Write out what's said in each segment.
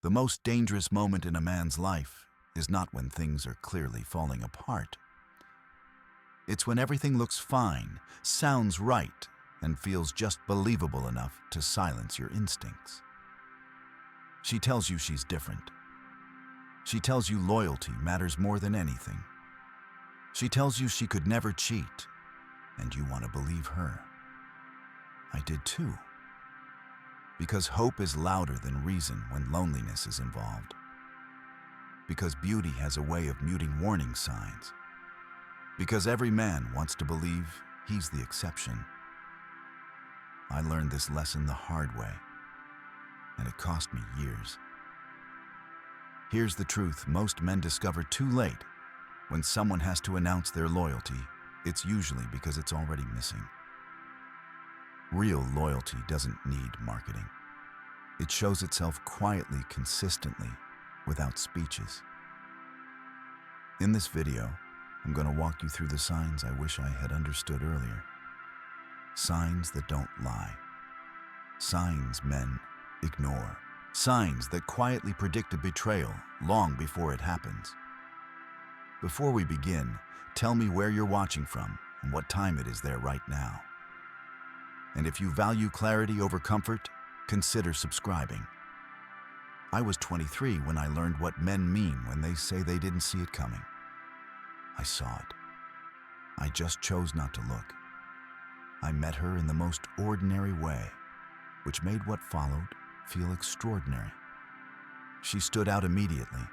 The most dangerous moment in a man's life is not when things are clearly falling apart. It's when everything looks fine, sounds right, and feels just believable enough to silence your instincts. She tells you she's different. She tells you loyalty matters more than anything. She tells you she could never cheat, and you want to believe her. I did too. Because hope is louder than reason when loneliness is involved. Because beauty has a way of muting warning signs. Because every man wants to believe he's the exception. I learned this lesson the hard way, and it cost me years. Here's the truth most men discover too late. When someone has to announce their loyalty, it's usually because it's already missing. Real loyalty doesn't need marketing. It shows itself quietly, consistently, without speeches. In this video, I'm going to walk you through the signs I wish I had understood earlier. Signs that don't lie. Signs men ignore. Signs that quietly predict a betrayal long before it happens. Before we begin, tell me where you're watching from and what time it is there right now. And if you value clarity over comfort, consider subscribing. I was 23 when I learned what men mean when they say they didn't see it coming. I saw it. I just chose not to look. I met her in the most ordinary way, which made what followed feel extraordinary. She stood out immediately.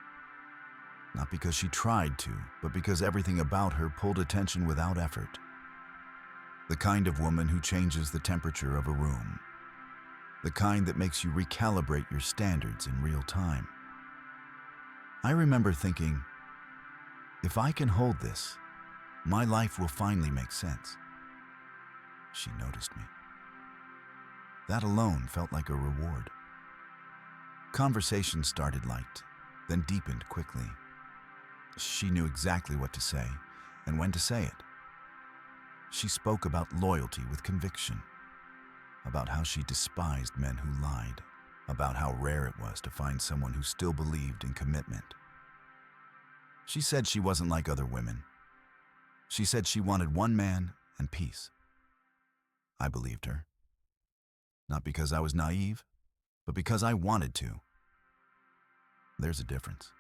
Not because she tried to, but because everything about her pulled attention without effort. The kind of woman who changes the temperature of a room. The kind that makes you recalibrate your standards in real time. I remember thinking, if I can hold this, my life will finally make sense. She noticed me. That alone felt like a reward. Conversation started light, then deepened quickly. She knew exactly what to say and when to say it. She spoke about loyalty with conviction, about how she despised men who lied, about how rare it was to find someone who still believed in commitment. She said she wasn't like other women. She said she wanted one man and peace. I believed her. Not because I was naive, but because I wanted to. There's a difference.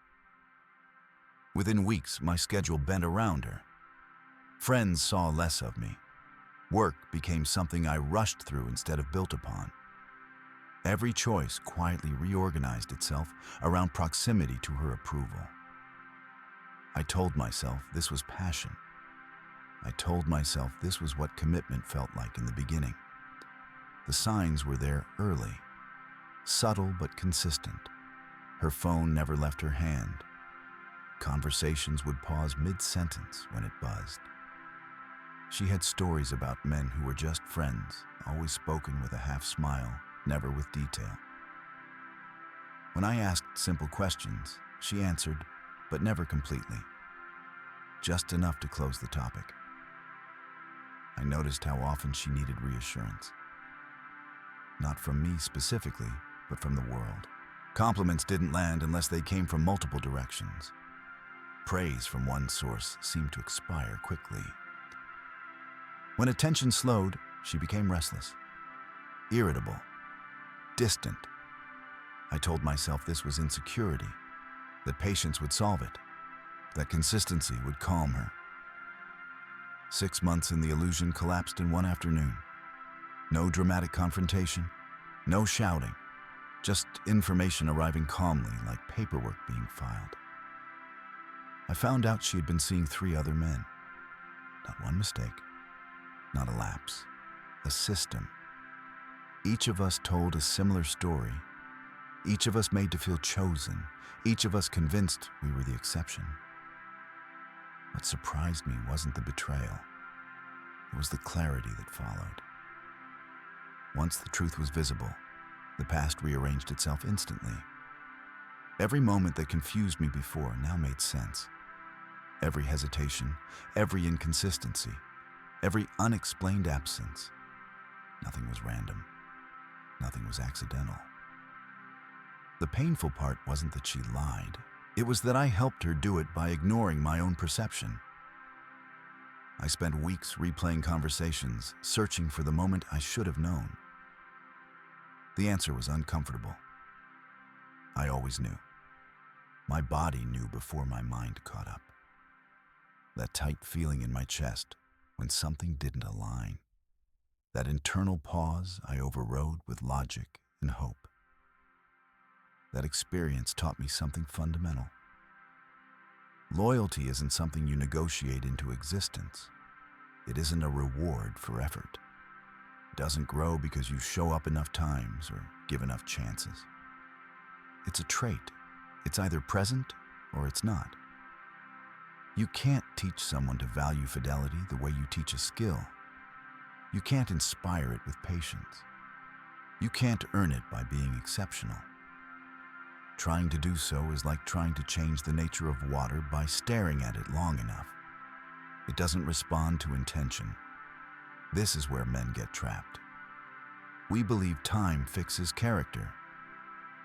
Within weeks, my schedule bent around her. Friends saw less of me. Work became something I rushed through instead of built upon. Every choice quietly reorganized itself around proximity to her approval. I told myself this was passion. I told myself this was what commitment felt like in the beginning. The signs were there early, subtle but consistent. Her phone never left her hand. Conversations would pause mid-sentence when it buzzed. She had stories about men who were just friends, always spoken with a half smile, never with detail. When I asked simple questions, she answered, but never completely. Just enough to close the topic. I noticed how often she needed reassurance. Not from me specifically, but from the world. Compliments didn't land unless they came from multiple directions. Praise from one source seemed to expire quickly. When attention slowed, she became restless, irritable, distant. I told myself this was insecurity, that patience would solve it, that consistency would calm her. 6 months in the illusion collapsed in one afternoon. No dramatic confrontation, no shouting, just information arriving calmly like paperwork being filed. I found out she had been seeing 3 other men. Not one mistake, not a lapse, a system. Each of us told a similar story. Each of us made to feel chosen. Each of us convinced we were the exception. What surprised me wasn't the betrayal. It was the clarity that followed. Once the truth was visible, the past rearranged itself instantly. Every moment that confused me before now made sense. Every hesitation, every inconsistency, every unexplained absence. Nothing was random. Nothing was accidental. The painful part wasn't that she lied. It was that I helped her do it by ignoring my own perception. I spent weeks replaying conversations, searching for the moment I should have known. The answer was uncomfortable. I always knew. My body knew before my mind caught up. That tight feeling in my chest when something didn't align. That internal pause I overrode with logic and hope. That experience taught me something fundamental. Loyalty isn't something you negotiate into existence. It isn't a reward for effort. It doesn't grow because you show up enough times or give enough chances. It's a trait. It's either present or it's not. You can't teach someone to value fidelity the way you teach a skill. You can't inspire it with patience. You can't earn it by being exceptional. Trying to do so is like trying to change the nature of water by staring at it long enough. It doesn't respond to intention. This is where men get trapped. We believe time fixes character,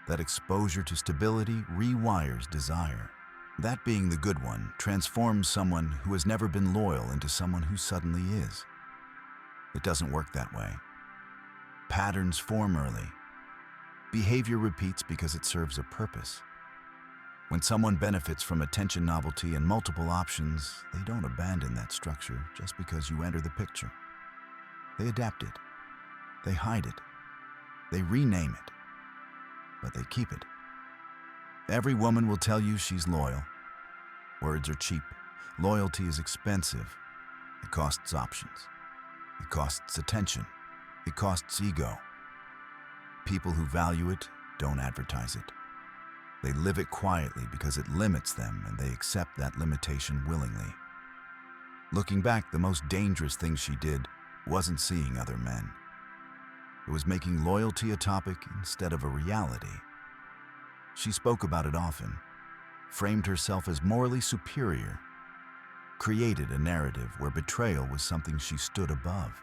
that exposure to stability rewires desire. That being the good one transforms someone who has never been loyal into someone who suddenly is. It doesn't work that way. Patterns form early. Behavior repeats because it serves a purpose. When someone benefits from attention, novelty, and multiple options, they don't abandon that structure just because you enter the picture. They adapt it. They hide it. They rename it. But they keep it. Every woman will tell you she's loyal. Words are cheap. Loyalty is expensive. It costs options. It costs attention. It costs ego. People who value it don't advertise it. They live it quietly because it limits them, and they accept that limitation willingly. Looking back, the most dangerous thing she did wasn't seeing other men. It was making loyalty a topic instead of a reality. She spoke about it often, framed herself as morally superior, created a narrative where betrayal was something she stood above.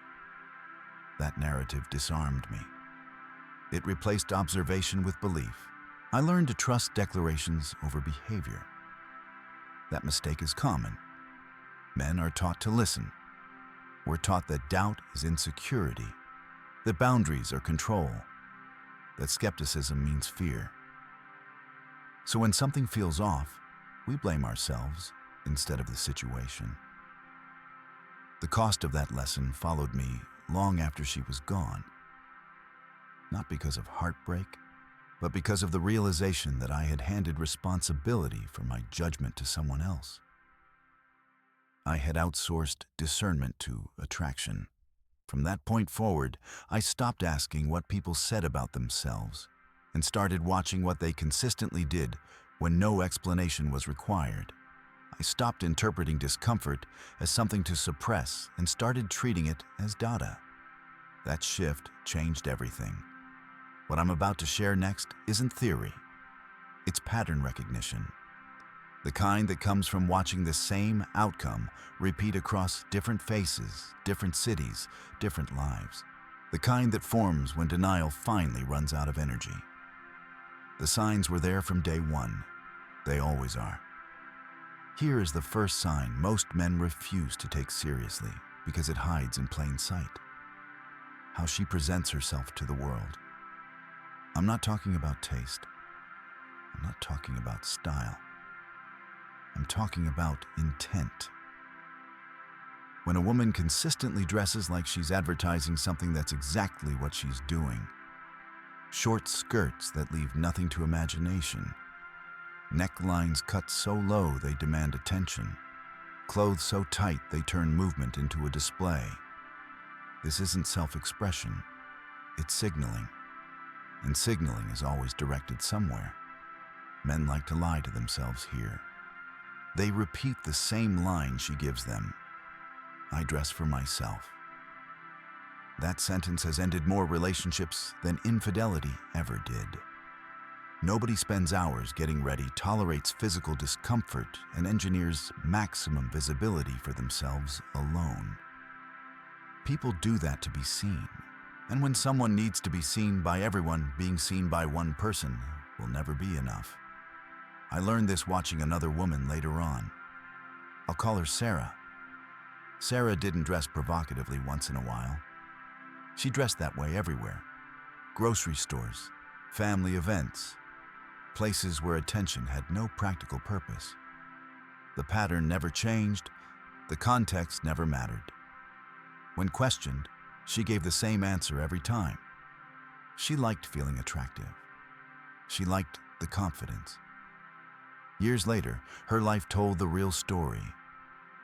That narrative disarmed me. It replaced observation with belief. I learned to trust declarations over behavior. That mistake is common. Men are taught to listen. We're taught that doubt is insecurity, that boundaries are control, that skepticism means fear. So when something feels off, we blame ourselves instead of the situation. The cost of that lesson followed me long after she was gone. Not because of heartbreak, but because of the realization that I had handed responsibility for my judgment to someone else. I had outsourced discernment to attraction. From that point forward, I stopped asking what people said about themselves and started watching what they consistently did when no explanation was required. I stopped interpreting discomfort as something to suppress and started treating it as data. That shift changed everything. What I'm about to share next isn't theory. It's pattern recognition. The kind that comes from watching the same outcome repeat across different faces, different cities, different lives. The kind that forms when denial finally runs out of energy. The signs were there from day one. They always are. Here is the first sign most men refuse to take seriously because it hides in plain sight. How she presents herself to the world. I'm not talking about taste. I'm not talking about style. I'm talking about intent. When a woman consistently dresses like she's advertising something that's exactly what she's doing. Short skirts that leave nothing to imagination. Necklines cut so low they demand attention. Clothes so tight they turn movement into a display. This isn't self-expression. It's signaling. And signaling is always directed somewhere. Men like to lie to themselves here. They repeat the same line she gives them. I dress for myself. That sentence has ended more relationships than infidelity ever did. Nobody spends hours getting ready, tolerates physical discomfort, and engineers maximum visibility for themselves alone. People do that to be seen. And when someone needs to be seen by everyone, being seen by one person will never be enough. I learned this watching another woman later on. I'll call her Sarah. Sarah didn't dress provocatively once in a while. She dressed that way everywhere. Grocery stores, family events, places where attention had no practical purpose. The pattern never changed, the context never mattered. When questioned, she gave the same answer every time. She liked feeling attractive. She liked the confidence. Years later, her life told the real story.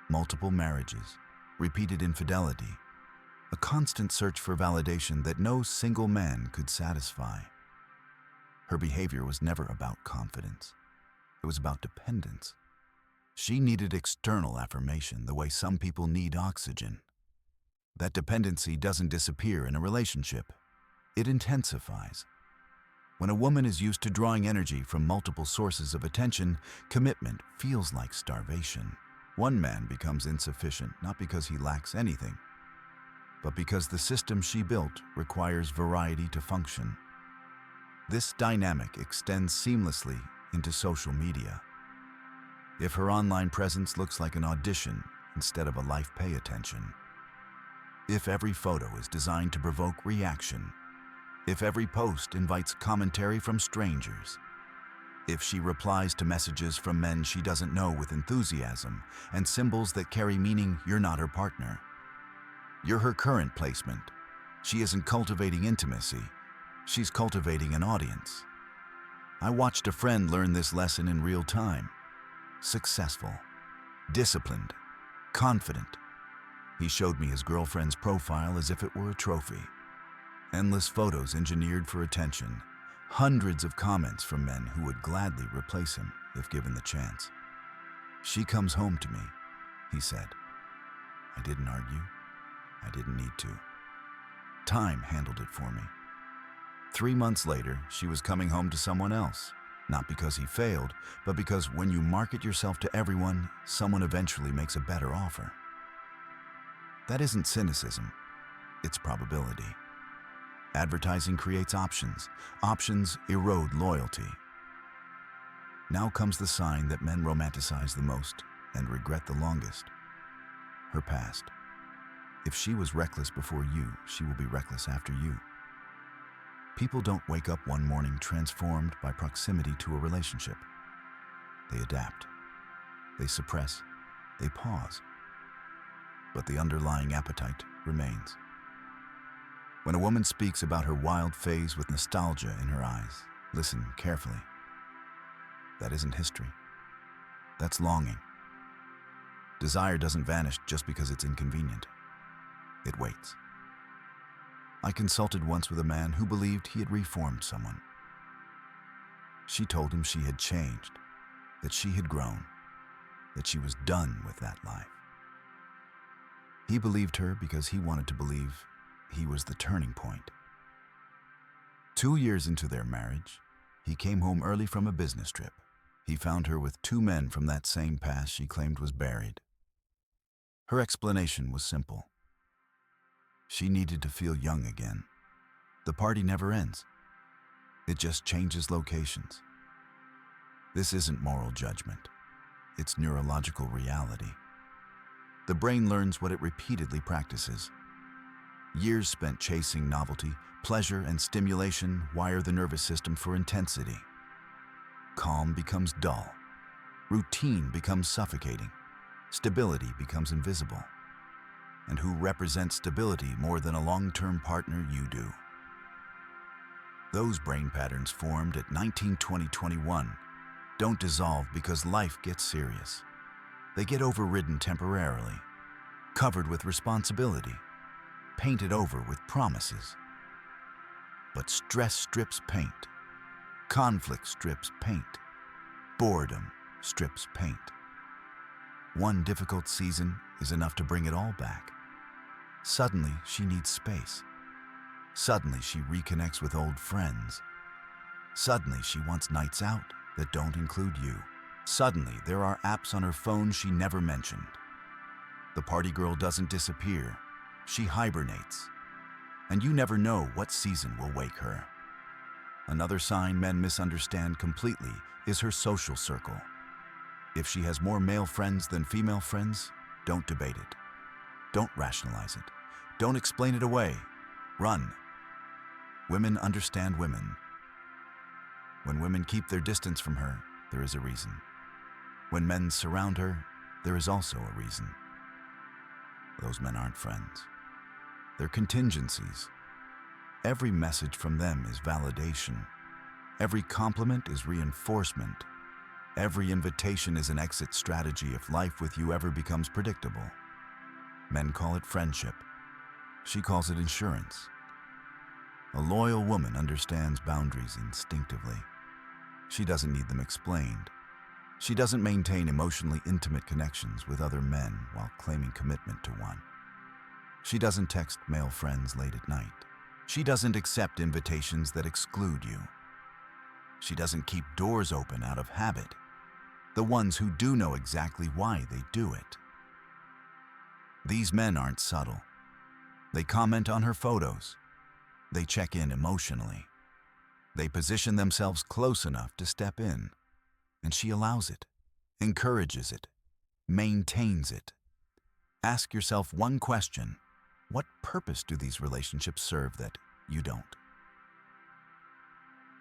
Multiple marriages, repeated infidelity, a constant search for validation that no single man could satisfy. Her behavior was never about confidence. It was about dependence. She needed external affirmation the way some people need oxygen. That dependency doesn't disappear in a relationship. It intensifies. When a woman is used to drawing energy from multiple sources of attention, commitment feels like starvation. One man becomes insufficient not because he lacks anything, but because the system she built requires variety to function. This dynamic extends seamlessly into social media. If her online presence looks like an audition instead of a life, pay attention. If every photo is designed to provoke reaction, if every post invites commentary from strangers, if she replies to messages from men she doesn't know with enthusiasm and symbols that carry meaning, you're not her partner. You're her current placement. She isn't cultivating intimacy. She's cultivating an audience. I watched a friend learn this lesson in real time. Successful, disciplined, confident. He showed me his girlfriend's profile as if it were a trophy. Endless photos engineered for attention. Hundreds of comments from men who would gladly replace him if given the chance. She comes home to me, he said. I didn't argue. I didn't need to. Time handled it for me. 3 months later, she was coming home to someone else. Not because he failed, but because when you market yourself to everyone, someone eventually makes a better offer. That isn't cynicism, it's probability. Advertising creates options. Options erode loyalty. Now comes the sign that men romanticize the most and regret the longest. Her past. If she was reckless before you, she will be reckless after you. People don't wake up one morning transformed by proximity to a relationship. They adapt. They suppress. They pause. But the underlying appetite remains. When a woman speaks about her wild phase with nostalgia in her eyes, listen carefully. That isn't history. That's longing. Desire doesn't vanish just because it's inconvenient. It waits. I consulted once with a man who believed he had reformed someone. She told him she had changed, that she had grown, that she was done with that life. He believed her because he wanted to believe he was the turning point. 2 years into their marriage, he came home early from a business trip. He found her with 2 men from that same past she claimed was buried. Her explanation was simple. She needed to feel young again. The party never ends. It just changes locations. This isn't moral judgment. It's neurological reality. The brain learns what it repeatedly practices. Years spent chasing novelty, pleasure, and stimulation wire the nervous system for intensity. Calm becomes dull. Routine becomes suffocating. Stability becomes invisible. And who represents stability more than a long-term partner? You do. Those brain patterns formed at 19, 20, 21 don't dissolve because life gets serious. They get overridden temporarily, covered with responsibility, painted over with promises. But stress strips paint. Conflict strips paint. Boredom strips paint. One difficult season is enough to bring it all back. Suddenly, she needs space. Suddenly, she reconnects with old friends. Suddenly, she wants nights out that don't include you. Suddenly, there are apps on her phone she never mentioned. The party girl doesn't disappear. She hibernates. And you never know what season will wake her. Another sign men misunderstand completely is her social circle. If she has more male friends than female friends, don't debate it. Don't rationalize it. Don't explain it away. Run. Women understand women. When women keep their distance from her, there is a reason. When men surround her, there is also a reason. Those men aren't friends. They're contingencies. Every message from them is validation. Every compliment is reinforcement. Every invitation is an exit strategy if life with you ever becomes predictable. Men call it friendship. She calls it insurance. A loyal woman understands boundaries instinctively. She doesn't need them explained. She doesn't maintain emotionally intimate connections with other men while claiming commitment to one. She doesn't text male friends late at night. She doesn't accept invitations that exclude you. She doesn't keep doors open out of habit. The ones who do know exactly why they do it. These men aren't subtle. They comment on her photos. They check in emotionally. They position themselves close enough to step in. And she allows it, encourages it, maintains it. Ask yourself one question. What purpose do these relationships serve that you don't?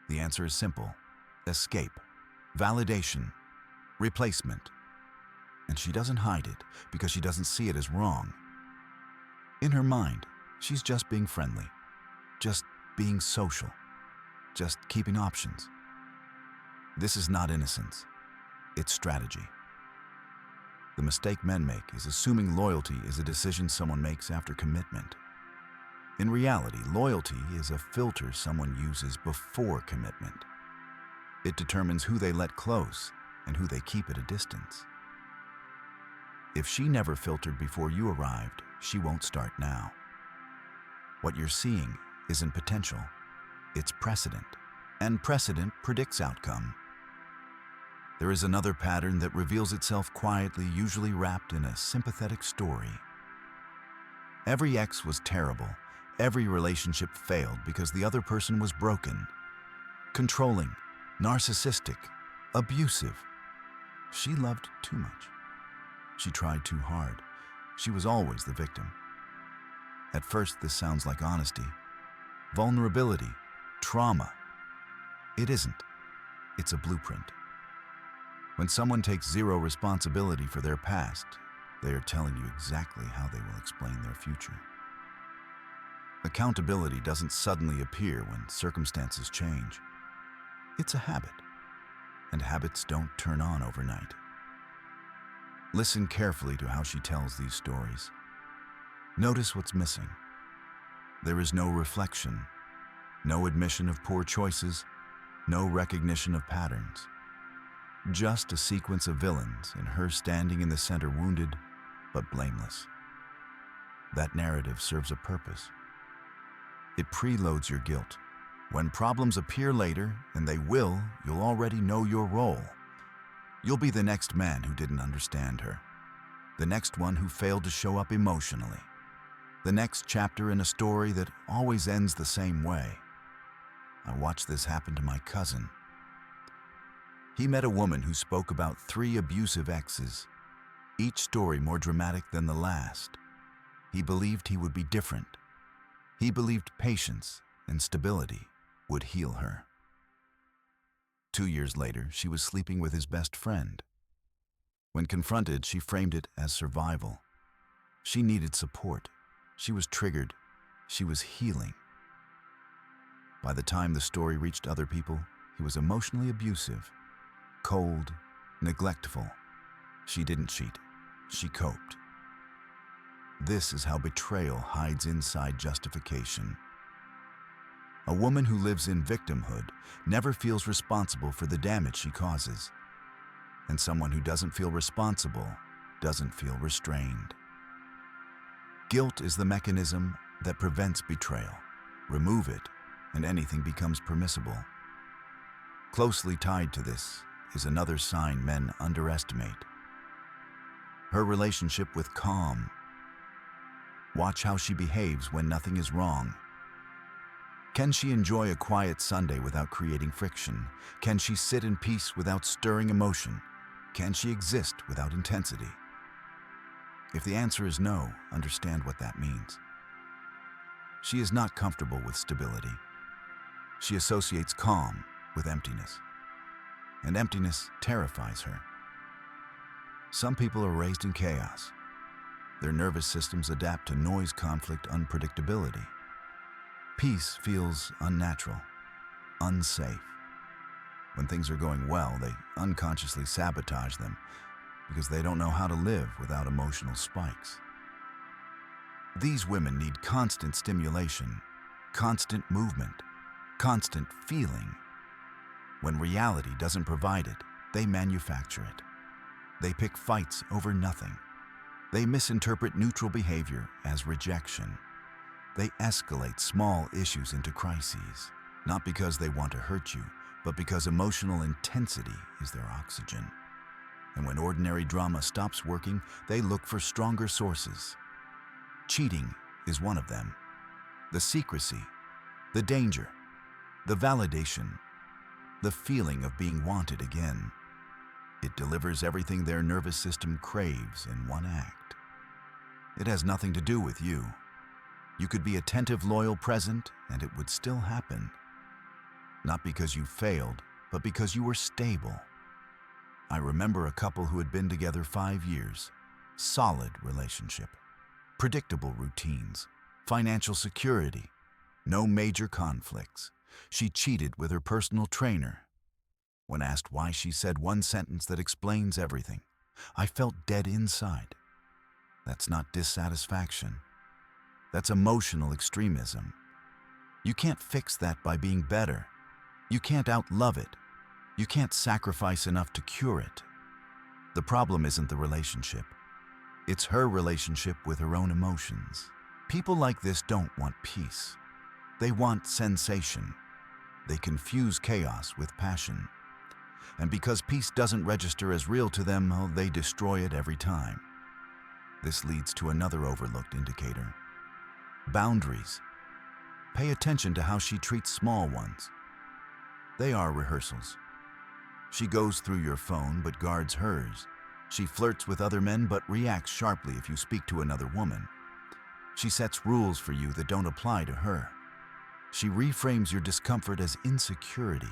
The answer is simple. Escape, validation, replacement. And she doesn't hide it because she doesn't see it as wrong. In her mind, she's just being friendly, just being social, just keeping options. This is not innocence. It's strategy. The mistake men make is assuming loyalty is a decision someone makes after commitment. In reality, loyalty is a filter someone uses before commitment. It determines who they let close and who they keep at a distance. If she never filtered before you arrived, she won't start now. What you're seeing isn't potential, it's precedent, and precedent predicts outcome. There is another pattern that reveals itself quietly, usually wrapped in a sympathetic story. Every ex was terrible. Every relationship failed because the other person was broken, controlling, narcissistic, abusive. She loved too much. She tried too hard. She was always the victim. At first, this sounds like honesty, vulnerability, trauma. It isn't. It's a blueprint. When someone takes zero responsibility for their past, they are telling you exactly how they will explain their future. Accountability doesn't suddenly appear when circumstances change. It's a habit, and habits don't turn on overnight. Listen carefully to how she tells these stories. Notice what's missing. There is no reflection, no admission of poor choices, no recognition of patterns. Just a sequence of villains and her standing in the center, wounded but blameless. That narrative serves a purpose. It preloads your guilt. When problems appear later, and they will, you'll already know your role. You'll be the next man who didn't understand her, the next one who failed to show up emotionally, the next chapter in a story that always ends the same way. I watched this happen to my cousin. He met a woman who spoke about 3 abusive exes, each story more dramatic than the last. He believed he would be different. He believed patience and stability would heal her. 2 years later, she was sleeping with his best friend. When confronted, she framed it as survival. She needed support. She was triggered. She was healing. By the time the story reached other people, he was emotionally abusive, cold, neglectful. She didn't cheat. She coped. This is how betrayal hides inside justification. A woman who lives in victimhood never feels responsible for the damage she causes. And someone who doesn't feel responsible doesn't feel restrained. Guilt is the mechanism that prevents betrayal. Remove it, and anything becomes permissible. Closely tied to this is another sign men underestimate. Her relationship with calm. Watch how she behaves when nothing is wrong. Can she enjoy a quiet Sunday without creating friction? Can she sit in peace without stirring emotion? Can she exist without intensity? If the answer is no, understand what that means. She is not comfortable with stability. She associates calm with emptiness, and emptiness terrifies her. Some people are raised in chaos. Their nervous systems adapt to noise, conflict, unpredictability. Peace feels unnatural, unsafe. When things are going well, they unconsciously sabotage them because they don't know how to live without emotional spikes. These women need constant stimulation, constant movement, constant feeling. When reality doesn't provide it, they manufacture it. They pick fights over nothing. They misinterpret neutral behavior as rejection. They escalate small issues into crises, not because they want to hurt you, but because emotional intensity is their oxygen. And when ordinary drama stops working, they look for stronger sources. Cheating is one of them. The secrecy, the danger, the validation, the feeling of being wanted again. It delivers everything their nervous system craves in one act. It has nothing to do with you. You could be attentive, loyal, present, and it would still happen. Not because you failed, but because you were stable. I remember a couple who had been together 5 years. Solid relationship. Predictable routines. Financial security. No major conflicts. She cheated with her personal trainer. When asked why, she said one sentence that explains everything. I felt dead inside. That's not dissatisfaction. That's emotional extremism. You can't fix that by being better. You can't outlove it. You can't sacrifice enough to cure it. The problem isn't the relationship. It's her relationship with her own emotions. People like this don't want peace. They want sensation. They confuse chaos with passion. And because peace doesn't register as real to them, they destroy it every time. This leads to another overlooked indicator. Boundaries. Pay attention to how she treats small ones. They are rehearsals. She goes through your phone but guards hers. She flirts with other men but reacts sharply if you speak to another woman. She sets rules for you that don't apply to her. She reframes your discomfort as insecurity.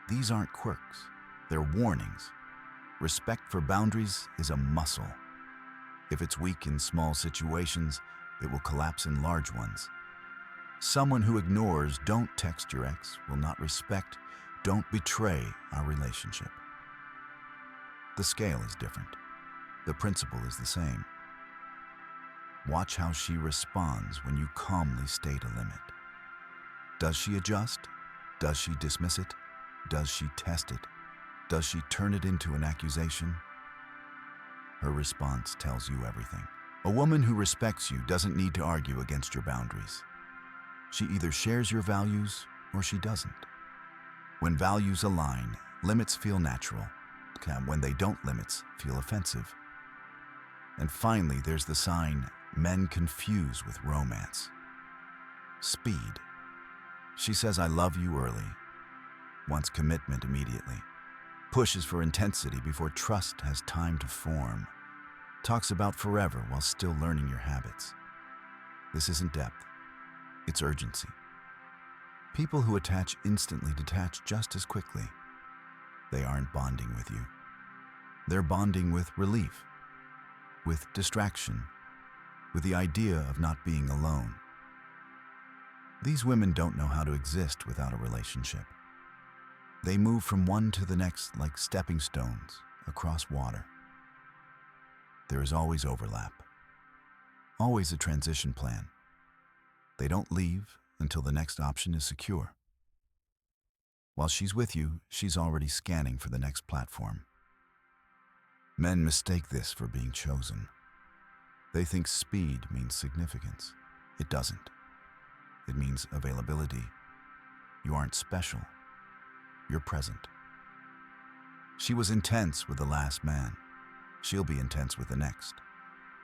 These aren't quirks, they're warnings. Respect for boundaries is a muscle. If it's weak in small situations, it will collapse in large ones. Someone who ignores "don't text your ex" will not respect "don't betray our relationship." The scale is different. The principle is the same. Watch how she responds when you calmly state a limit. Does she adjust? Does she dismiss it? Does she test it? Does she turn it into an accusation? Her response tells you everything. A woman who respects you doesn't need to argue against your boundaries. She either shares your values or she doesn't. When values align, limits feel natural. When they don't, limits feel offensive. And finally, there's the sign men confuse with romance. Speed. She says "I love you" early, wants commitment immediately, pushes for intensity before trust has time to form, talks about forever while still learning your habits. This isn't depth, it's urgency. People who attach instantly detach just as quickly. They aren't bonding with you. They're bonding with relief, with distraction, with the idea of not being alone. These women don't know how to exist without a relationship. They move from one to the next like stepping stones across water. There is always overlap, always a transition plan. They don't leave until the next option is secure. While she's with you, she's already scanning for the next platform. Men mistake this for being chosen. They think speed means significance. It doesn't. It means availability. You aren't special. You're present. She was intense with the last man. She'll be intense with the next.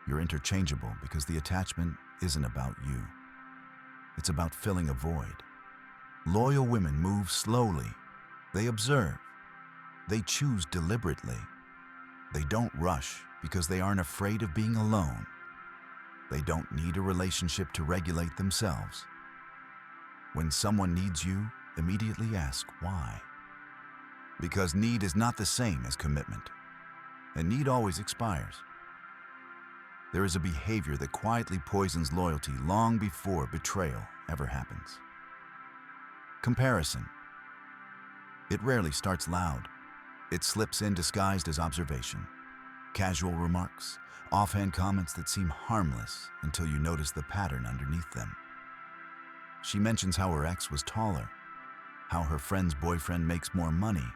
You're interchangeable because the attachment isn't about you. It's about filling a void. Loyal women move slowly. They observe. They choose deliberately. They don't rush because they aren't afraid of being alone. They don't need a relationship to regulate themselves. When someone needs you, immediately ask why. Because need is not the same as commitment, and need always expires. There is a behavior that quietly poisons loyalty long before betrayal ever happens. Comparison. It rarely starts loud. It slips in disguised as observation. Casual remarks, offhand comments that seem harmless until you notice the pattern underneath them. She mentions how her ex was taller, how her friend's boyfriend makes more money,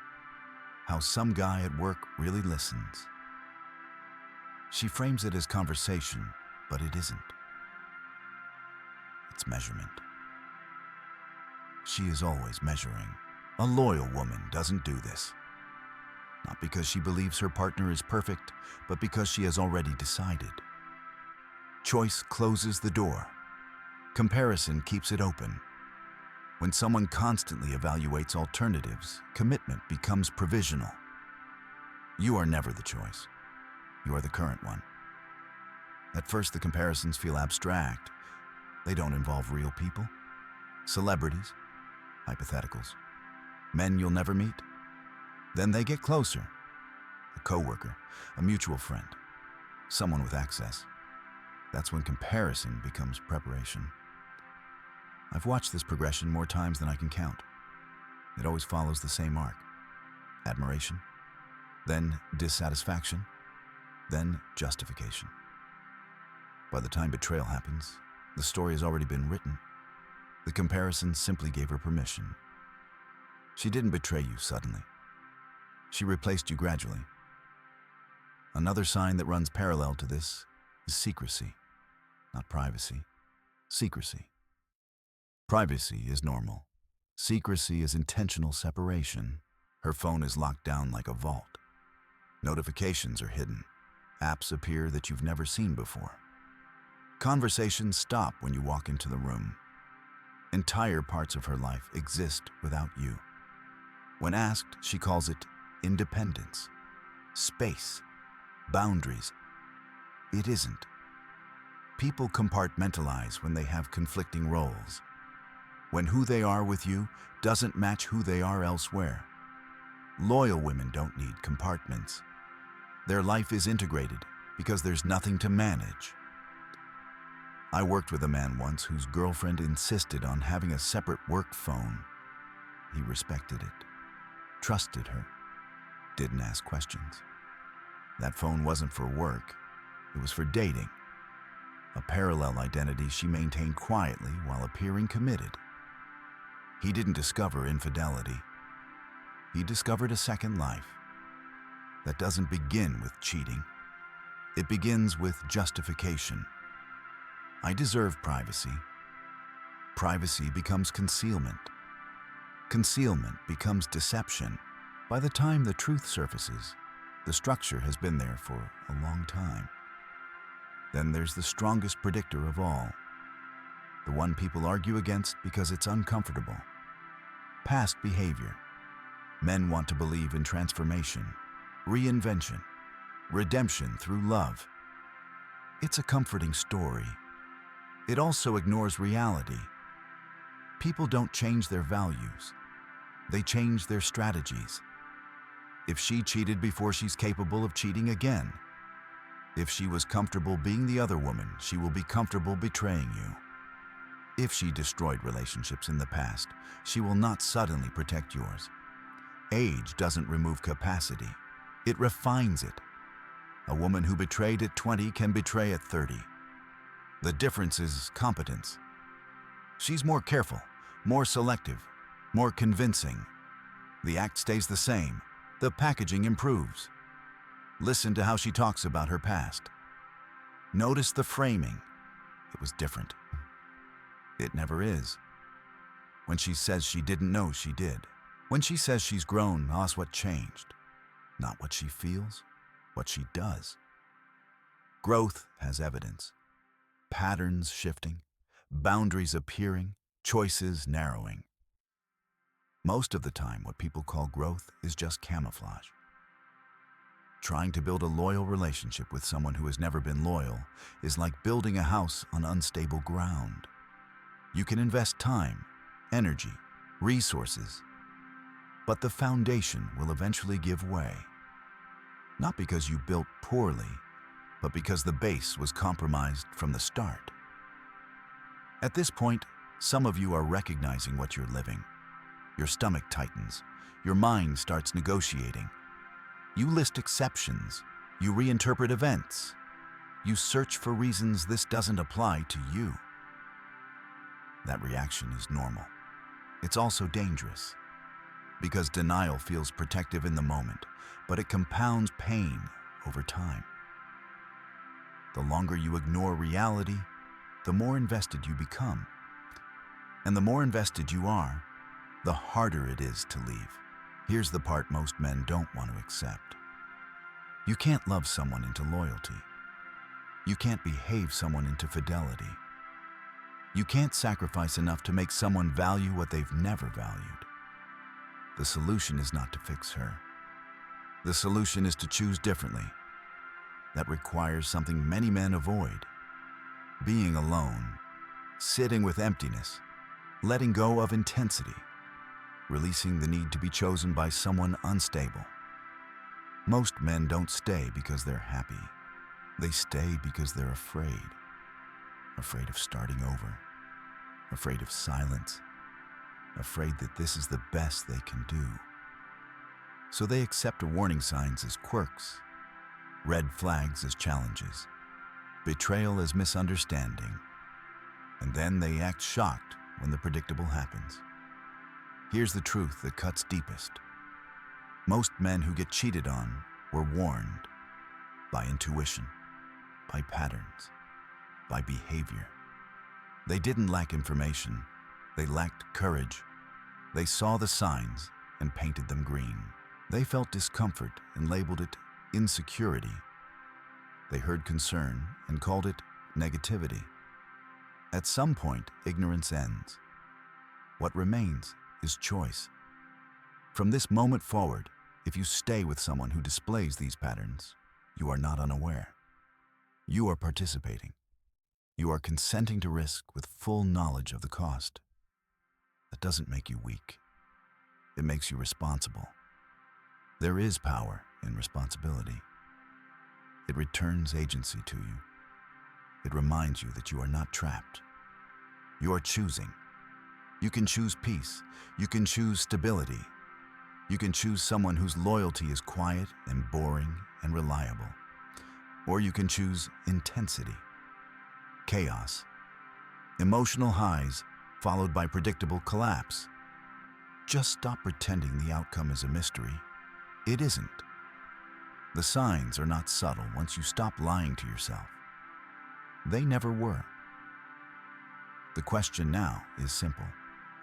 how some guy at work really listens. She frames it as conversation, but it isn't. It's measurement. She is always measuring. A loyal woman doesn't do this. Not because she believes her partner is perfect, but because she has already decided. Choice closes the door. Comparison keeps it open. When someone constantly evaluates alternatives, commitment becomes provisional. You are never the choice. You are the current one. At first, the comparisons feel abstract. They don't involve real people, celebrities, hypotheticals, men you'll never meet. Then they get closer. A coworker, a mutual friend, someone with access. That's when comparison becomes preparation. I've watched this progression more times than I can count. It always follows the same arc. Admiration, then dissatisfaction, then justification. By the time betrayal happens, the story has already been written. The comparison simply gave her permission. She didn't betray you suddenly. She replaced you gradually. Another sign that runs parallel to this is secrecy, not privacy. Secrecy. Privacy is normal. Secrecy is intentional separation. Her phone is locked down like a vault. Notifications are hidden. Apps appear that you've never seen before. Conversations stop when you walk into the room. Entire parts of her life exist without you. When asked, she calls it independence, space, boundaries. It isn't. People compartmentalize when they have conflicting roles. When who they are with you doesn't match who they are elsewhere. Loyal women don't need compartments. Their life is integrated because there's nothing to manage. I worked with a man once whose girlfriend insisted on having a separate work phone. He respected it, trusted her, didn't ask questions. That phone wasn't for work, it was for dating. A parallel identity she maintained quietly while appearing committed. He didn't discover infidelity. He discovered a second life. That doesn't begin with cheating. It begins with justification. I deserve privacy. Privacy becomes concealment. Concealment becomes deception. By the time the truth surfaces, the structure has been there for a long time. Then there's the strongest predictor of all. The one people argue against because it's uncomfortable. Past behavior. Men want to believe in transformation, reinvention, redemption through love. It's a comforting story. It also ignores reality. People don't change their values. They change their strategies. If she cheated before she's capable of cheating again. If she was comfortable being the other woman, she will be comfortable betraying you. If she destroyed relationships in the past, she will not suddenly protect yours. Age doesn't remove capacity. It refines it. A woman who betrayed at 20 can betray at 30. The difference is competence. She's more careful, more selective, more convincing. The act stays the same. The packaging improves. Listen to how she talks about her past. Notice the framing. It was different. It never is. When she says she didn't know, she did. When she says she's grown, ask what changed. Not what she feels, what she does. Growth has evidence. Patterns shifting, boundaries appearing, choices narrowing. Most of the time, what people call growth is just camouflage. Trying to build a loyal relationship with someone who has never been loyal is like building a house on unstable ground. You can invest time, energy, resources, but the foundation will eventually give way. Not because you built poorly, but because the base was compromised from the start. At this point, some of you are recognizing what you're living. Your stomach tightens. Your mind starts negotiating. You list exceptions. You reinterpret events. You search for reasons this doesn't apply to you. That reaction is normal. It's also dangerous, because denial feels protective in the moment, but it compounds pain over time. The longer you ignore reality, the more invested you become. And the more invested you are, the harder it is to leave. Here's the part most men don't want to accept. You can't love someone into loyalty. You can't behave someone into fidelity. You can't sacrifice enough to make someone value what they've never valued. The solution is not to fix her. The solution is to choose differently. That requires something many men avoid: being alone, sitting with emptiness, letting go of intensity, releasing the need to be chosen by someone unstable. Most men don't stay because they're happy. They stay because they're afraid. Afraid of starting over. Afraid of silence. Afraid that this is the best they can do. So they accept warning signs as quirks, red flags as challenges, betrayal as misunderstanding, and then they act shocked when the predictable happens. Here's the truth that cuts deepest. Most men who get cheated on were warned by intuition, by patterns, by behavior. They didn't lack information. They lacked courage. They saw the signs and painted them green. They felt discomfort and labeled it insecurity. They heard concern and called it negativity. At some point, ignorance ends. What remains is choice. From this moment forward, if you stay with someone who displays these patterns, you are not unaware. You are participating. You are consenting to risk with full knowledge of the cost. That doesn't make you weak. It makes you responsible. There is power in responsibility. It returns agency to you. It reminds you that you are not trapped. You are choosing. You can choose peace. You can choose stability. You can choose someone whose loyalty is quiet and boring and reliable. Or you can choose intensity, chaos, emotional highs followed by predictable collapse. Just stop pretending the outcome is a mystery. It isn't. The signs are not subtle once you stop lying to yourself. They never were. The question now is simple.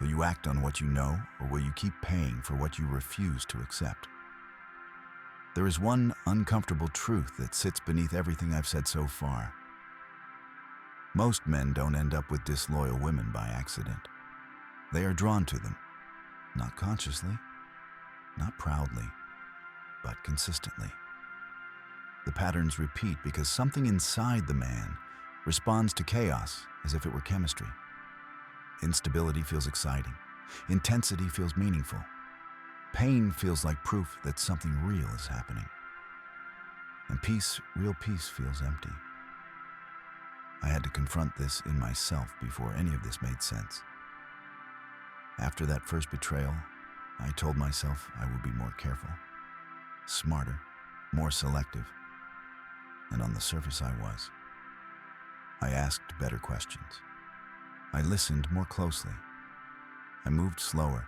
Will you act on what you know, or will you keep paying for what you refuse to accept? There is one uncomfortable truth that sits beneath everything I've said so far. Most men don't end up with disloyal women by accident. They are drawn to them, not consciously, not proudly, but consistently. The patterns repeat because something inside the man responds to chaos as if it were chemistry. Instability feels exciting. Intensity feels meaningful. Pain feels like proof that something real is happening. And peace, real peace, feels empty. I had to confront this in myself before any of this made sense. After that first betrayal, I told myself I would be more careful, smarter, more selective. And on the surface I was. I asked better questions. I listened more closely. I moved slower.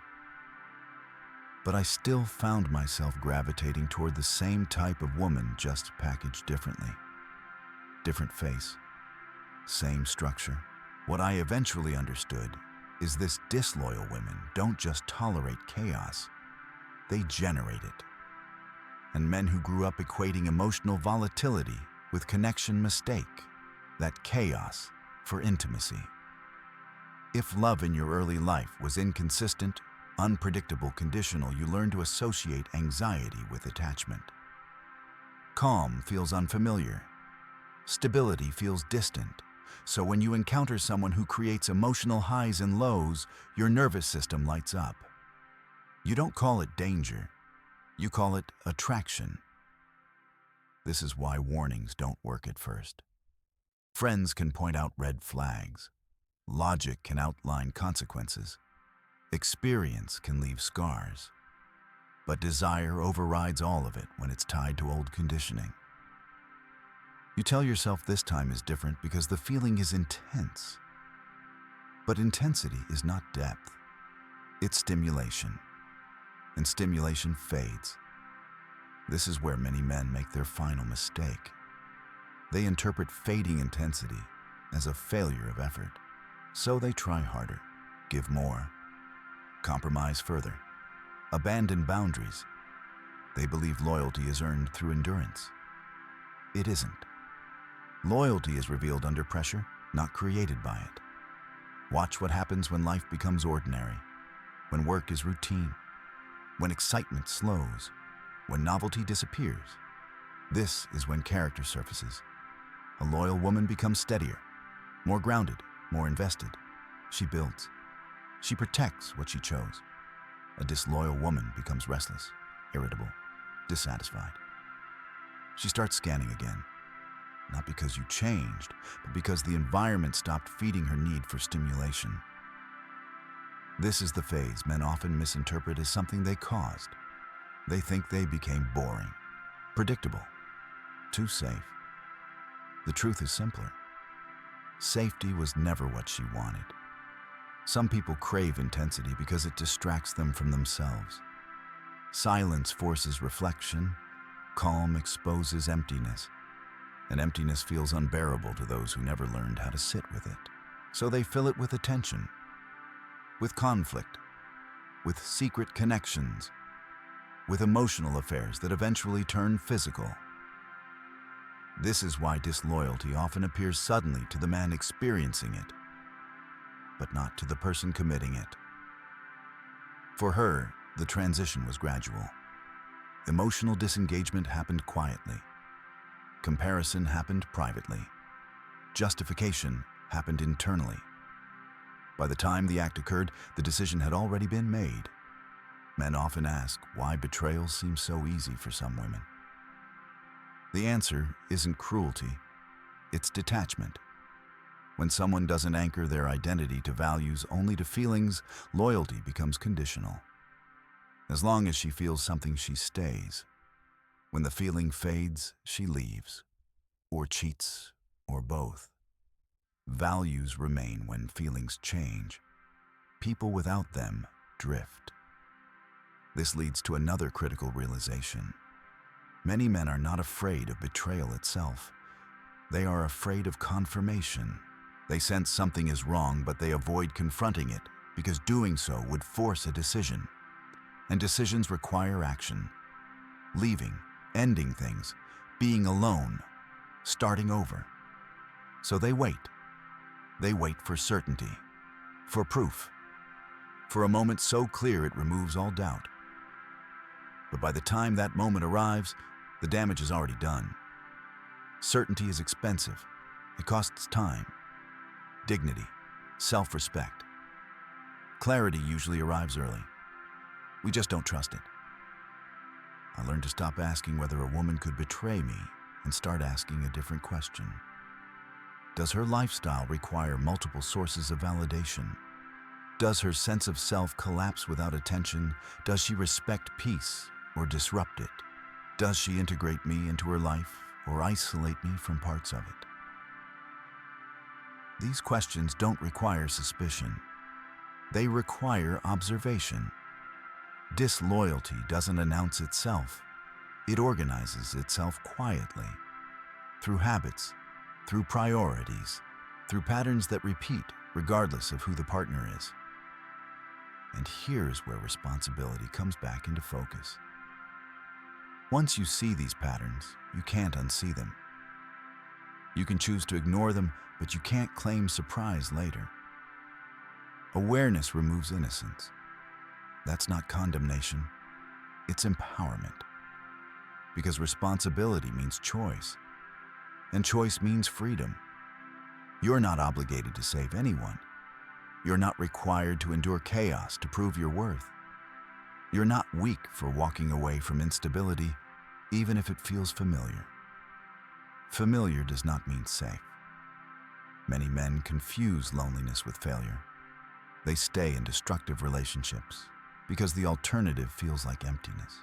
But I still found myself gravitating toward the same type of woman, just packaged differently. Different face, same structure. What I eventually understood is this: disloyal women don't just tolerate chaos, they generate it. And men who grew up equating emotional volatility with connection mistake that chaos for intimacy. If love in your early life was inconsistent, unpredictable, conditional, you learn to associate anxiety with attachment. Calm feels unfamiliar. Stability feels distant. So when you encounter someone who creates emotional highs and lows, your nervous system lights up. You don't call it danger. You call it attraction. This is why warnings don't work at first. Friends can point out red flags. Logic can outline consequences. Experience can leave scars. But desire overrides all of it when it's tied to old conditioning. You tell yourself this time is different because the feeling is intense. But intensity is not depth. It's stimulation. And stimulation fades. This is where many men make their final mistake. They interpret fading intensity as a failure of effort. So they try harder, give more, compromise further, abandon boundaries. They believe loyalty is earned through endurance. It isn't. Loyalty is revealed under pressure, not created by it. Watch what happens when life becomes ordinary, when work is routine, when excitement slows, when novelty disappears. This is when character surfaces. A loyal woman becomes steadier, more grounded, more invested. She builds. She protects what she chose. A disloyal woman becomes restless, irritable, dissatisfied. She starts scanning again. Not because you changed, but because the environment stopped feeding her need for stimulation. This is the phase men often misinterpret as something they caused. They think they became boring, predictable, too safe. The truth is simpler. Safety was never what she wanted. Some people crave intensity because it distracts them from themselves. Silence forces reflection. Calm exposes emptiness. And emptiness feels unbearable to those who never learned how to sit with it. So they fill it with attention, with conflict, with secret connections, with emotional affairs that eventually turn physical. This is why disloyalty often appears suddenly to the man experiencing it, but not to the person committing it. For her, the transition was gradual. Emotional disengagement happened quietly. Comparison happened privately. Justification happened internally. By the time the act occurred, the decision had already been made. Men often ask why betrayal seems so easy for some women. The answer isn't cruelty, it's detachment. When someone doesn't anchor their identity to values, only to feelings, loyalty becomes conditional. As long as she feels something, she stays. When the feeling fades, she leaves, or cheats, or both. Values remain when feelings change. People without them drift. This leads to another critical realization. Many men are not afraid of betrayal itself. They are afraid of confirmation. They sense something is wrong, but they avoid confronting it because doing so would force a decision. And decisions require action. Leaving, ending things, being alone, starting over. So they wait. They wait for certainty, for proof, for a moment so clear it removes all doubt. But by the time that moment arrives, the damage is already done. Certainty is expensive. It costs time, dignity, self-respect. Clarity usually arrives early. We just don't trust it. I learned to stop asking whether a woman could betray me and start asking a different question. Does her lifestyle require multiple sources of validation? Does her sense of self collapse without attention? Does she respect peace or disrupt it? Does she integrate me into her life or isolate me from parts of it? These questions don't require suspicion. They require observation. Disloyalty doesn't announce itself. It organizes itself quietly, through habits, through priorities, through patterns that repeat regardless of who the partner is. And here's where responsibility comes back into focus. Once you see these patterns, you can't unsee them. You can choose to ignore them, but you can't claim surprise later. Awareness removes innocence. That's not condemnation, it's empowerment. Because responsibility means choice, and choice means freedom. You're not obligated to save anyone. You're not required to endure chaos to prove your worth. You're not weak for walking away from instability, even if it feels familiar. Familiar does not mean safe. Many men confuse loneliness with failure. They stay in destructive relationships because the alternative feels like emptiness.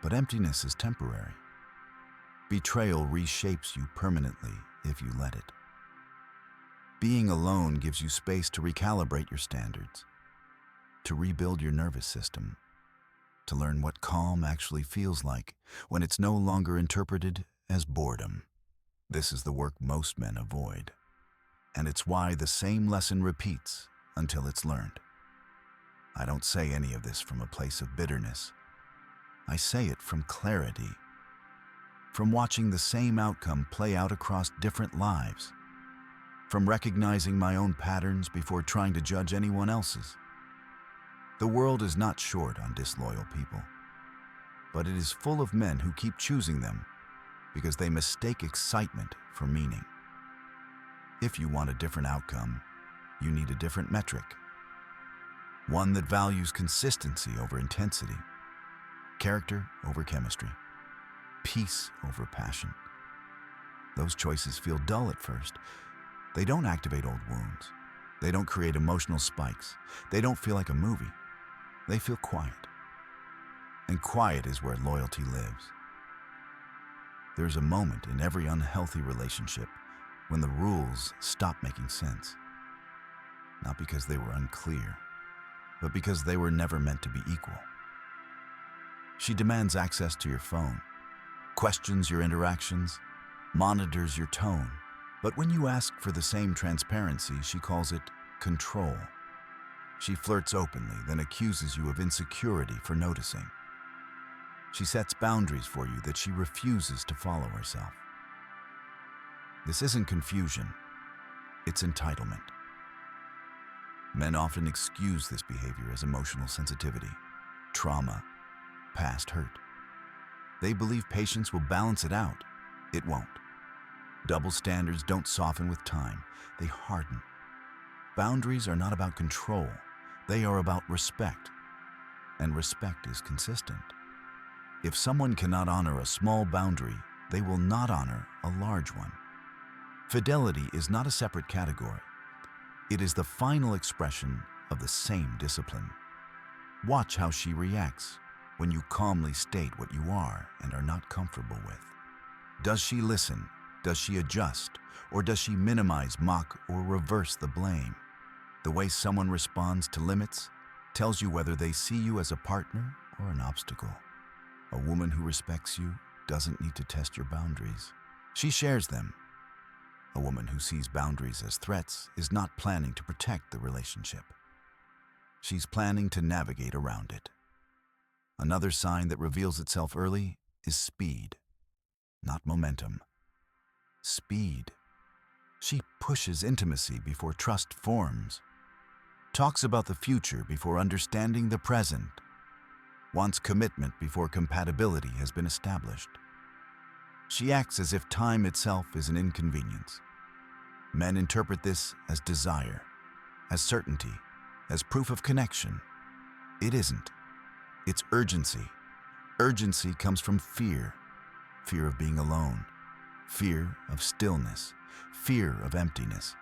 But emptiness is temporary. Betrayal reshapes you permanently if you let it. Being alone gives you space to recalibrate your standards, to rebuild your nervous system, to learn what calm actually feels like when it's no longer interpreted as boredom. This is the work most men avoid, and it's why the same lesson repeats until it's learned. I don't say any of this from a place of bitterness. I say it from clarity, from watching the same outcome play out across different lives, from recognizing my own patterns before trying to judge anyone else's. The world is not short on disloyal people, but it is full of men who keep choosing them because they mistake excitement for meaning. If you want a different outcome, you need a different metric. One that values consistency over intensity, character over chemistry, peace over passion. Those choices feel dull at first. They don't activate old wounds. They don't create emotional spikes. They don't feel like a movie. They feel quiet. And quiet is where loyalty lives. There's a moment in every unhealthy relationship when the rules stop making sense. Not because they were unclear, but because they were never meant to be equal. She demands access to your phone, questions your interactions, monitors your tone. But when you ask for the same transparency, she calls it control. She flirts openly, then accuses you of insecurity for noticing. She sets boundaries for you that she refuses to follow herself. This isn't confusion, it's entitlement. Men often excuse this behavior as emotional sensitivity, trauma, past hurt. They believe patience will balance it out. It won't. Double standards don't soften with time, they harden. Boundaries are not about control, they are about respect. And respect is consistent. If someone cannot honor a small boundary, they will not honor a large one. Fidelity is not a separate category. It is the final expression of the same discipline. Watch how she reacts when you calmly state what you are and are not comfortable with. Does she listen? Does she adjust? Or does she minimize, mock, or reverse the blame? The way someone responds to limits tells you whether they see you as a partner or an obstacle. A woman who respects you doesn't need to test your boundaries. She shares them. A woman who sees boundaries as threats is not planning to protect the relationship. She's planning to navigate around it. Another sign that reveals itself early is speed, not momentum. Speed. She pushes intimacy before trust forms, talks about the future before understanding the present, wants commitment before compatibility has been established. She acts as if time itself is an inconvenience. Men interpret this as desire, as certainty, as proof of connection. It isn't. It's urgency. Urgency comes from fear. Fear of being alone. Fear of stillness. Fear of emptiness.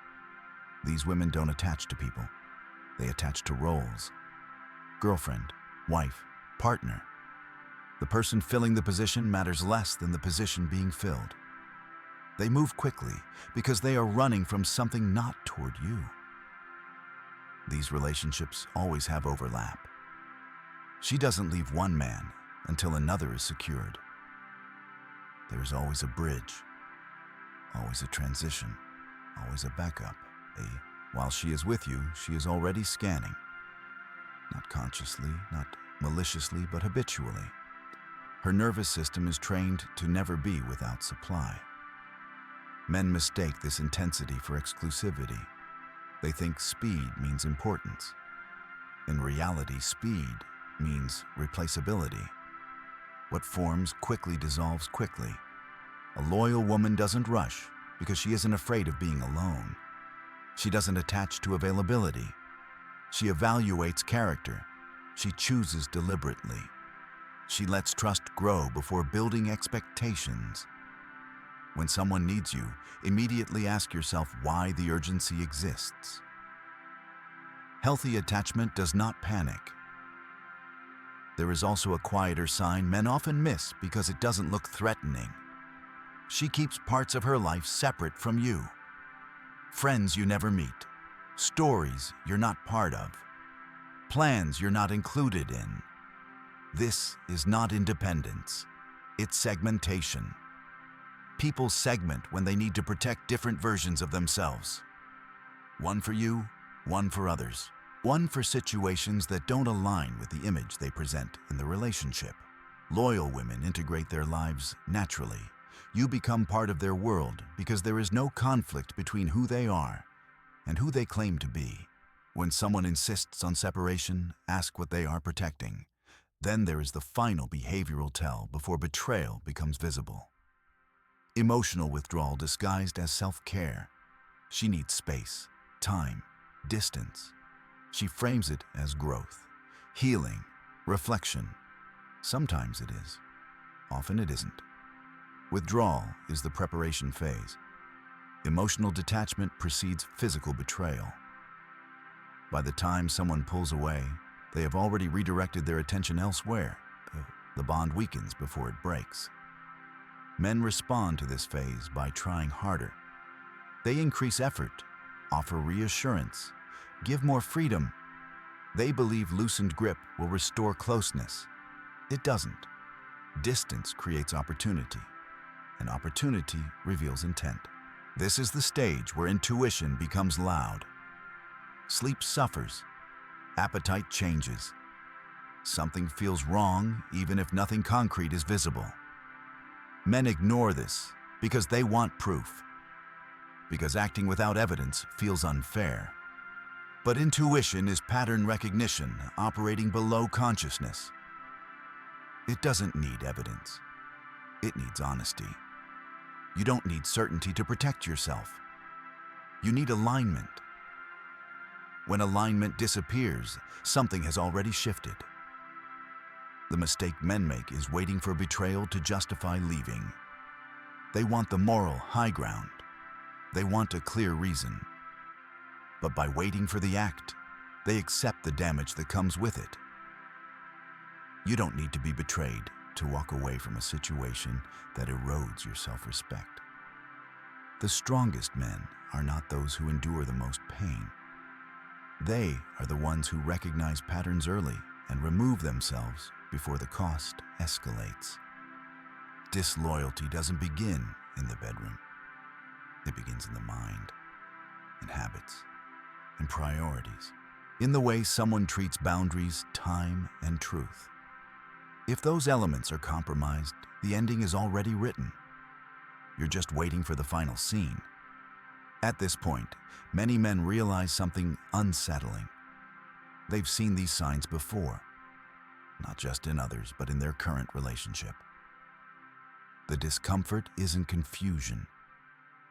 These women don't attach to people. They attach to roles. Girlfriend, wife, partner. The person filling the position matters less than the position being filled. They move quickly because they are running from something not toward you. These relationships always have overlap. She doesn't leave one man until another is secured. There is always a bridge, always a transition, always a backup. While she is with you, she is already scanning. Not consciously, not maliciously, but habitually. Her nervous system is trained to never be without supply. Men mistake this intensity for exclusivity. They think speed means importance. In reality, speed means replaceability. What forms quickly dissolves quickly. A loyal woman doesn't rush because she isn't afraid of being alone. She doesn't attach to availability. She evaluates character. She chooses deliberately. She lets trust grow before building expectations. When someone needs you, immediately ask yourself why the urgency exists. Healthy attachment does not panic. There is also a quieter sign men often miss because it doesn't look threatening. She keeps parts of her life separate from you. Friends you never meet, stories you're not part of, plans you're not included in. This is not independence. It's segmentation. People segment when they need to protect different versions of themselves. One for you, one for others. One for situations that don't align with the image they present in the relationship. Loyal women integrate their lives naturally. You become part of their world because there is no conflict between who they are and who they claim to be. When someone insists on separation, ask what they are protecting. Then there is the final behavioral tell before betrayal becomes visible. Emotional withdrawal disguised as self-care. She needs space, time, distance. She frames it as growth, healing, reflection. Sometimes it is. Often it isn't. Withdrawal is the preparation phase. Emotional detachment precedes physical betrayal. By the time someone pulls away, they have already redirected their attention elsewhere. The bond weakens before it breaks. Men respond to this phase by trying harder. They increase effort, offer reassurance, give more freedom. They believe loosened grip will restore closeness. It doesn't. Distance creates opportunity, and opportunity reveals intent. This is the stage where intuition becomes loud. Sleep suffers. Appetite changes. Something feels wrong even if nothing concrete is visible. Men ignore this because they want proof, because acting without evidence feels unfair. But intuition is pattern recognition operating below consciousness. It doesn't need evidence. It needs honesty. You don't need certainty to protect yourself. You need alignment. When alignment disappears, something has already shifted. The mistake men make is waiting for betrayal to justify leaving. They want the moral high ground. They want a clear reason. But by waiting for the act, they accept the damage that comes with it. You don't need to be betrayed to walk away from a situation that erodes your self-respect. The strongest men are not those who endure the most pain. They are the ones who recognize patterns early and remove themselves before the cost escalates. Disloyalty doesn't begin in the bedroom. It begins in the mind, in habits, in priorities, in the way someone treats boundaries, time, and truth. If those elements are compromised, the ending is already written. You're just waiting for the final scene. At this point, many men realize something unsettling. They've seen these signs before, not just in others, but in their current relationship. The discomfort isn't confusion,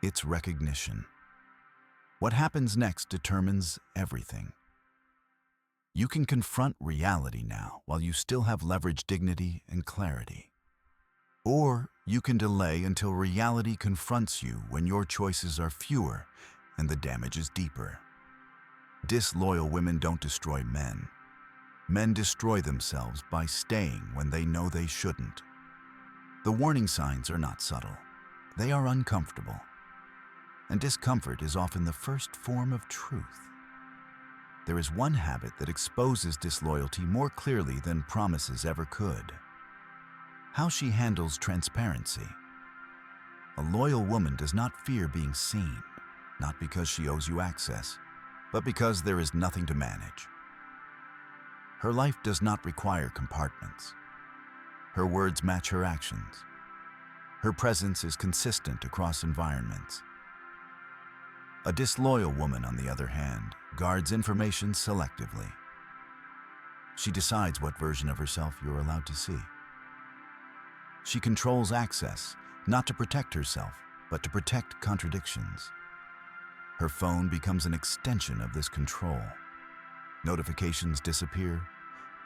it's recognition. What happens next determines everything. You can confront reality now while you still have leverage, dignity, and clarity. Or you can delay until reality confronts you when your choices are fewer and the damage is deeper. Disloyal women don't destroy men. Men destroy themselves by staying when they know they shouldn't. The warning signs are not subtle. They are uncomfortable. And discomfort is often the first form of truth. There is one habit that exposes disloyalty more clearly than promises ever could. How she handles transparency. A loyal woman does not fear being seen, not because she owes you access, but because there is nothing to manage. Her life does not require compartments. Her words match her actions. Her presence is consistent across environments. A disloyal woman, on the other hand, guards information selectively. She decides what version of herself you're allowed to see. She controls access, not to protect herself, but to protect contradictions. Her phone becomes an extension of this control. Notifications disappear,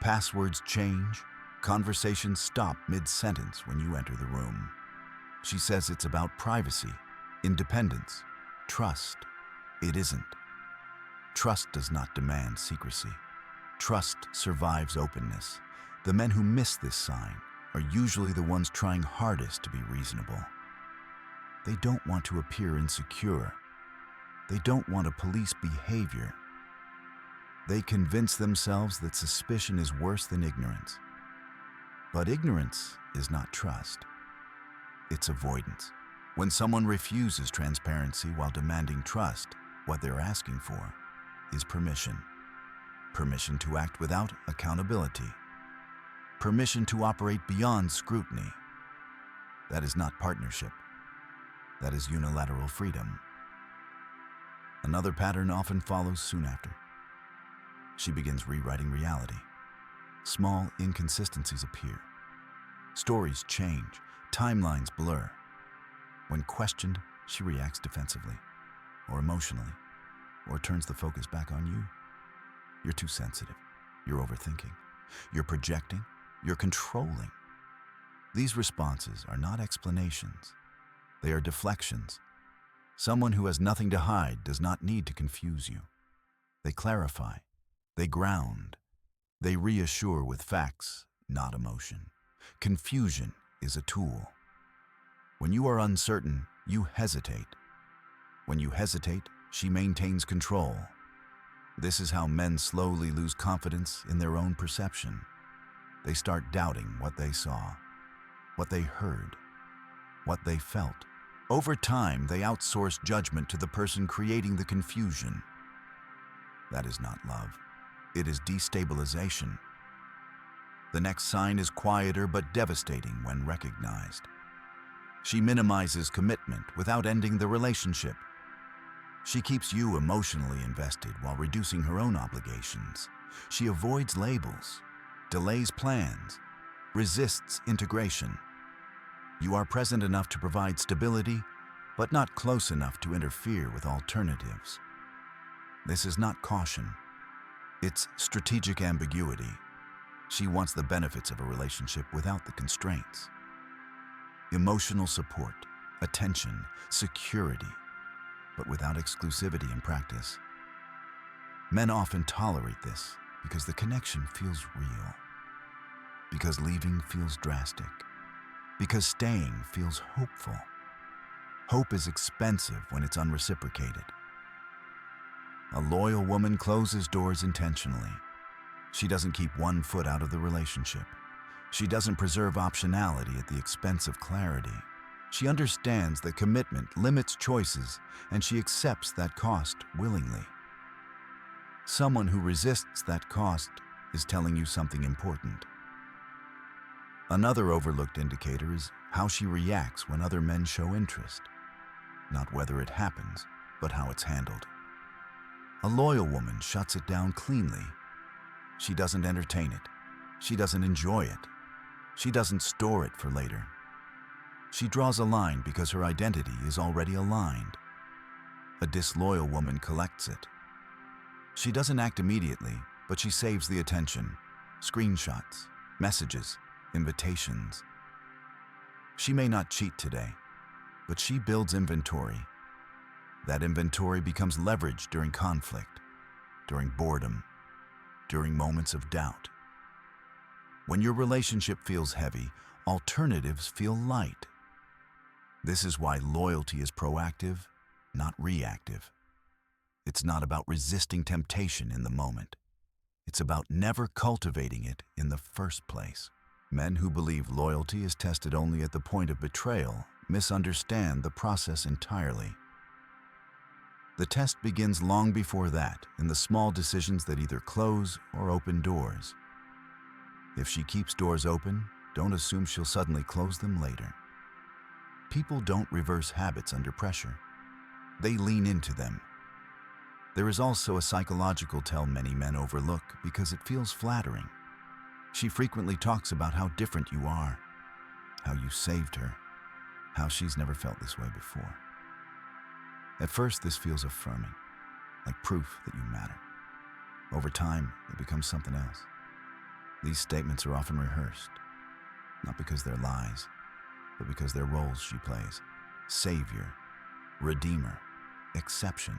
passwords change, conversations stop mid-sentence when you enter the room. She says it's about privacy, independence, trust. It isn't. Trust does not demand secrecy. Trust survives openness. The men who miss this sign are usually the ones trying hardest to be reasonable. They don't want to appear insecure. They don't want to police behavior. They convince themselves that suspicion is worse than ignorance. But ignorance is not trust. It's avoidance. When someone refuses transparency while demanding trust, what they're asking for is permission. Permission to act without accountability. Permission to operate beyond scrutiny. That is not partnership. That is unilateral freedom. Another pattern often follows soon after. She begins rewriting reality. Small inconsistencies appear. Stories change. Timelines blur. When questioned, she reacts defensively, or emotionally, or turns the focus back on you. You're too sensitive. You're overthinking. You're projecting. You're controlling. These responses are not explanations. They are deflections. Someone who has nothing to hide does not need to confuse you. They clarify. They ground. They reassure with facts, not emotion. Confusion is a tool. When you are uncertain, you hesitate. When you hesitate, she maintains control. This is how men slowly lose confidence in their own perception. They start doubting what they saw, what they heard, what they felt. Over time, they outsource judgment to the person creating the confusion. That is not love. It is destabilization. The next sign is quieter but devastating when recognized. She minimizes commitment without ending the relationship. She keeps you emotionally invested while reducing her own obligations. She avoids labels, delays plans, resists integration. You are present enough to provide stability, but not close enough to interfere with alternatives. This is not caution. It's strategic ambiguity. She wants the benefits of a relationship without the constraints. Emotional support, attention, security, but without exclusivity in practice. Men often tolerate this because the connection feels real, because leaving feels drastic, because staying feels hopeful. Hope is expensive when it's unreciprocated. A loyal woman closes doors intentionally. She doesn't keep one foot out of the relationship. She doesn't preserve optionality at the expense of clarity. She understands that commitment limits choices, and she accepts that cost willingly. Someone who resists that cost is telling you something important. Another overlooked indicator is how she reacts when other men show interest. Not whether it happens, but how it's handled. A loyal woman shuts it down cleanly. She doesn't entertain it. She doesn't enjoy it. She doesn't store it for later. She draws a line because her identity is already aligned. A disloyal woman collects it. She doesn't act immediately, but she saves the attention. Screenshots, messages, invitations. She may not cheat today, but she builds inventory. That inventory becomes leverage during conflict, during boredom, during moments of doubt. When your relationship feels heavy, alternatives feel light. This is why loyalty is proactive, not reactive. It's not about resisting temptation in the moment. It's about never cultivating it in the first place. Men who believe loyalty is tested only at the point of betrayal misunderstand the process entirely. The test begins long before that, in the small decisions that either close or open doors. If she keeps doors open, don't assume she'll suddenly close them later. People don't reverse habits under pressure. They lean into them, There is also a psychological tell many men overlook because it feels flattering. She frequently talks about how different you are, how you saved her, how she's never felt this way before. At first, this feels affirming, like proof that you matter. Over time, it becomes something else. These statements are often rehearsed, not because they're lies, but because they're roles she plays: savior, redeemer, exception.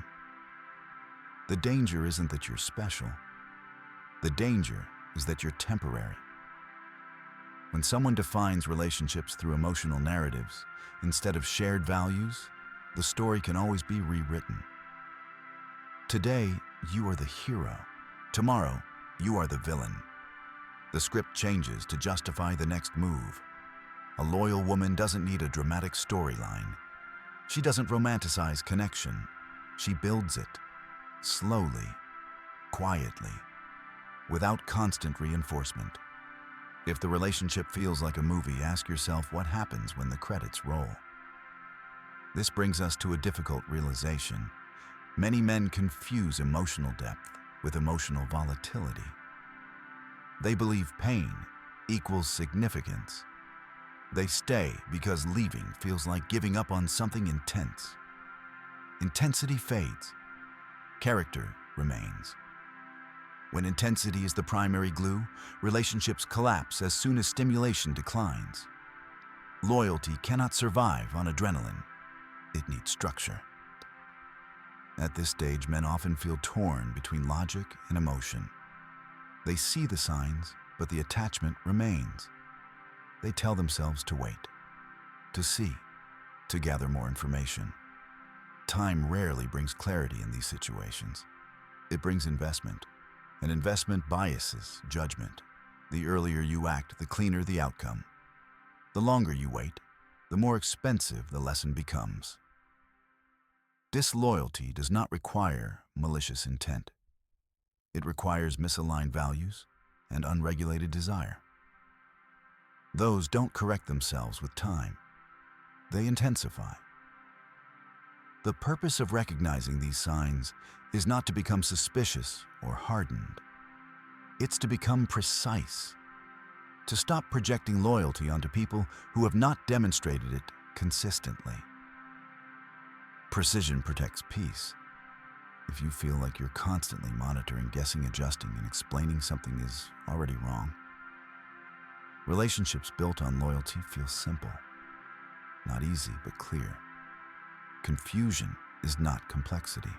The danger isn't that you're special. The danger is that you're temporary. When someone defines relationships through emotional narratives instead of shared values, the story can always be rewritten. Today, you are the hero. Tomorrow, you are the villain. The script changes to justify the next move. A loyal woman doesn't need a dramatic storyline. She doesn't romanticize connection. She builds it, slowly, quietly, without constant reinforcement. If the relationship feels like a movie, ask yourself what happens when the credits roll. This brings us to a difficult realization. Many men confuse emotional depth with emotional volatility. They believe pain equals significance. They stay because leaving feels like giving up on something intense. Intensity fades. Character remains. When intensity is the primary glue, relationships collapse as soon as stimulation declines. Loyalty cannot survive on adrenaline. It needs structure. At this stage, men often feel torn between logic and emotion. They see the signs, but the attachment remains. They tell themselves to wait, to see, to gather more information. Time rarely brings clarity in these situations. It brings investment, and investment biases judgment. The earlier you act, the cleaner the outcome. The longer you wait, the more expensive the lesson becomes. Disloyalty does not require malicious intent. It requires misaligned values and unregulated desire. Those don't correct themselves with time. They intensify. The purpose of recognizing these signs is not to become suspicious or hardened. It's to become precise, to stop projecting loyalty onto people who have not demonstrated it consistently. Precision protects peace. If you feel like you're constantly monitoring, guessing, adjusting, and explaining something is already wrong. Relationships built on loyalty feel simple, not easy, but clear. Confusion is not complexity.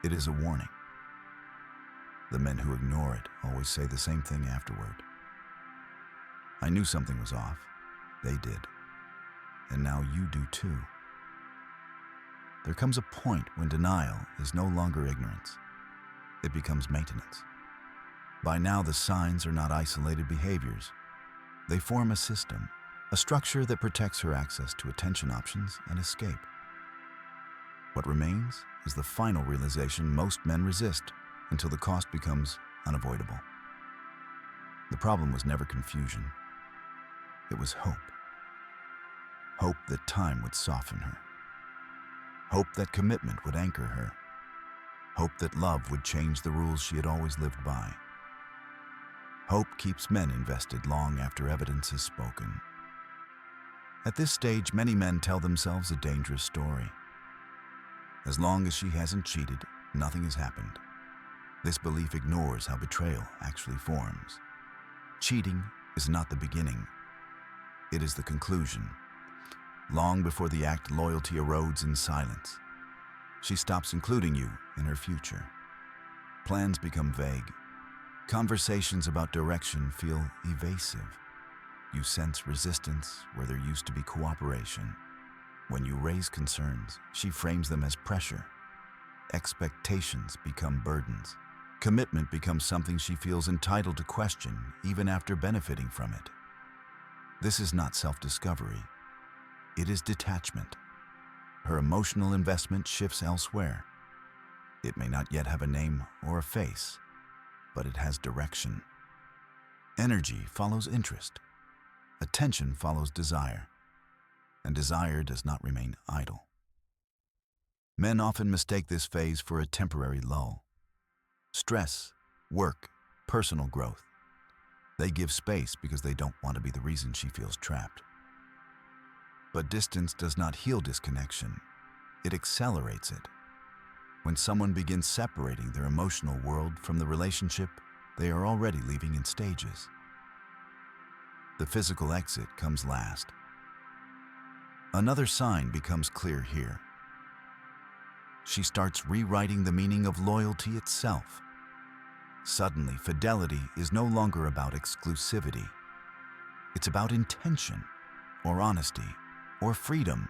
It is a warning. The men who ignore it always say the same thing afterward. I knew something was off. They did. And now you do too. There comes a point when denial is no longer ignorance. It becomes maintenance. By now, the signs are not isolated behaviors. They form a system, a structure that protects her access to attention options and escape. What remains is the final realization most men resist until the cost becomes unavoidable. The problem was never confusion. It was hope. Hope that time would soften her. Hope that commitment would anchor her. Hope that love would change the rules she had always lived by. Hope keeps men invested long after evidence is spoken. At this stage, many men tell themselves a dangerous story. As long as she hasn't cheated, nothing has happened. This belief ignores how betrayal actually forms. Cheating is not the beginning. It is the conclusion. Long before the act, loyalty erodes in silence. She stops including you in her future. Plans become vague. Conversations about direction feel evasive. You sense resistance where there used to be cooperation. When you raise concerns, she frames them as pressure. Expectations become burdens. Commitment becomes something she feels entitled to question, even after benefiting from it. This is not self-discovery. It is detachment. Her emotional investment shifts elsewhere. It may not yet have a name or a face, but it has direction. Energy follows interest. Attention follows desire. And desire does not remain idle. Men often mistake this phase for a temporary lull. Stress, work, personal growth. They give space because they don't want to be the reason she feels trapped. But distance does not heal disconnection. It accelerates it. When someone begins separating their emotional world from the relationship, they are already leaving in stages. The physical exit comes last. Another sign becomes clear here. She starts rewriting the meaning of loyalty itself. Suddenly, fidelity is no longer about exclusivity. It's about intention, or honesty, or freedom.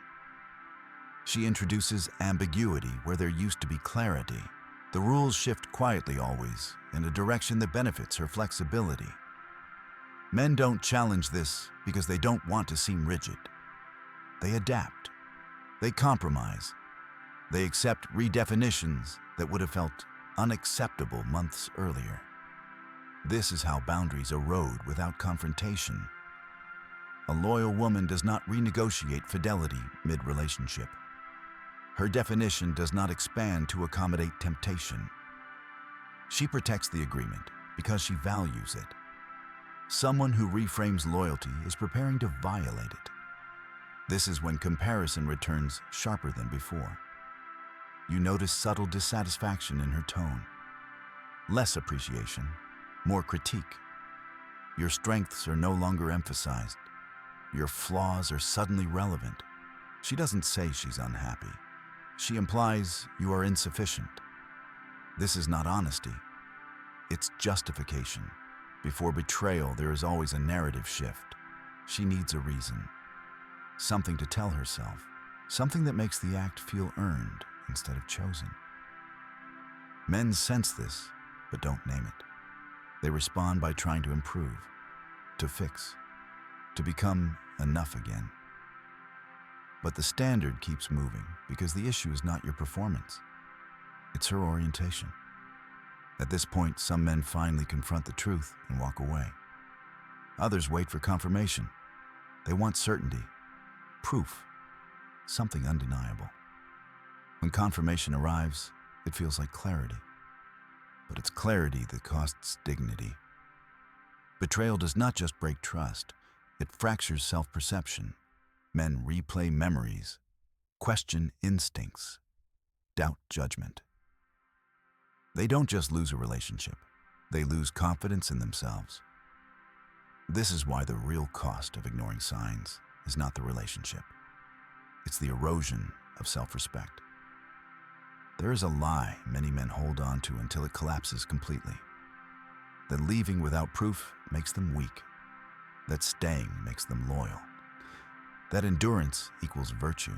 She introduces ambiguity where there used to be clarity. The rules shift quietly always, in a direction that benefits her flexibility. Men don't challenge this because they don't want to seem rigid. They adapt. They compromise. They accept redefinitions that would have felt unacceptable months earlier. This is how boundaries erode without confrontation. A loyal woman does not renegotiate fidelity mid-relationship. Her definition does not expand to accommodate temptation. She protects the agreement because she values it. Someone who reframes loyalty is preparing to violate it. This is when comparison returns sharper than before. You notice subtle dissatisfaction in her tone. Less appreciation, more critique. Your strengths are no longer emphasized. Your flaws are suddenly relevant. She doesn't say she's unhappy. She implies you are insufficient. This is not honesty. It's justification. Before betrayal, there is always a narrative shift. She needs a reason. Something to tell herself. Something that makes the act feel earned instead of chosen. Men sense this, but don't name it. They respond by trying to improve, to fix, to become enough again. But the standard keeps moving because the issue is not your performance. It's her orientation. At this point, some men finally confront the truth and walk away. Others wait for confirmation. They want certainty, proof, something undeniable. When confirmation arrives, it feels like clarity. But it's clarity that costs dignity. Betrayal does not just break trust, it fractures self-perception. Men replay memories, question instincts, doubt judgment. They don't just lose a relationship, they lose confidence in themselves. This is why the real cost of ignoring signs is not the relationship. It's the erosion of self-respect. There is a lie many men hold on to until it collapses completely. That leaving without proof makes them weak. That staying makes them loyal. That endurance equals virtue.